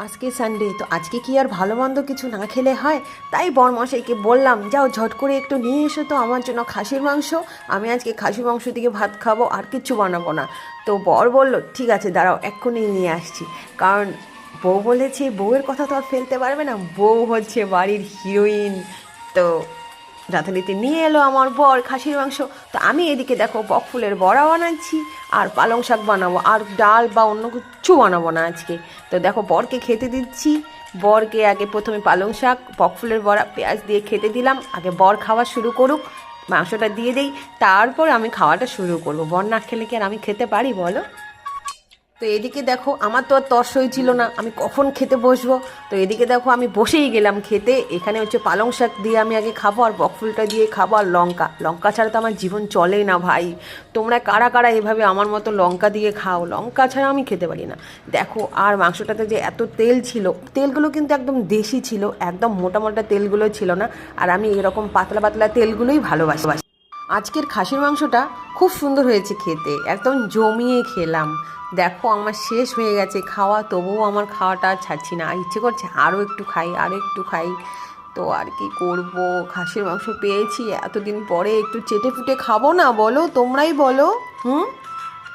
আজকে সানডে, তো আজকে কি আর ভালো মন্দ কিছু না খেলে হয়? তাই বরমশাইকে বললাম, যাও ঝট করে একটু নিয়ে এসো তো আমার জন্য খাসির মাংস। আমি আজকে খাসির মাংস দিয়ে ভাত খাবো, আর কিচ্ছু বানাবো না। তো বর বলল, ঠিক আছে দাঁড়াও, এক্ষুনি নিয়ে আসছি। কারণ বউ বলেছে, বউয়ের কথা তো আর ফেলতে পারবে না, বউ হচ্ছে বাড়ির হিরোইন। তো যথারীতি নিয়ে এলো আমার বর খাসির মাংস। তো আমি এদিকে দেখো বকফুলের বড়া বানাচ্ছি, আর পালং শাক বানাবো, আর ডাল বা অন্য কিছু বানাবো না আজকে। তো দেখো বরকে খেতে দিচ্ছি। বরকে আগে প্রথমে পালং শাক, বকফুলের বড়া, পেঁয়াজ দিয়ে খেতে দিলাম। আগে বর খাওয়া শুরু করুক, মাংসটা দিয়ে দেই, তারপর আমি খাওয়াটা শুরু করবো। বর না খেলে কি আর আমি খেতে পারি বলো? তো এদিকে দেখো আমার তো আর তর সইছিল না, আমি কখন খেতে বসবো। তো এদিকে দেখো আমি বসেই গেলাম খেতে। এখানে হচ্ছে পালং শাক দিয়ে আমি আগে খাবো, আর বকফুলটা দিয়ে খাবো, আর লঙ্কা লঙ্কা ছাড়া তো আমার জীবন চলেই না ভাই। তোমরা কারা কারা এভাবে আমার মতো লঙ্কা দিয়ে খাও? লঙ্কা ছাড়া আমি খেতে পারি না। দেখো, আর মাংসটাতে যে এত তেল ছিল, তেলগুলো কিন্তু একদম দেশি ছিল, একদম মোটা মোটা তেলগুলো ছিল না। আর আমি এরকম পাতলা পাতলা তেলগুলোই ভালোবাসি। আজকের খাসির মাংসটা খুব সুন্দর হয়েছে খেতে, একদম জমিয়ে খেলাম। দেখো আমার শেষ হয়ে গেছে খাওয়া, তবুও আমার খাওয়াটা আর ছাড়ছি না, ইচ্ছে করছে আরও একটু খাই, আরও একটু খাই। তো আর কি করব, খাসির মাংস পেয়েছি এতদিন পরে, একটু চেটে ফুটে খাবো না বলো? তোমরাই বলো। হুম।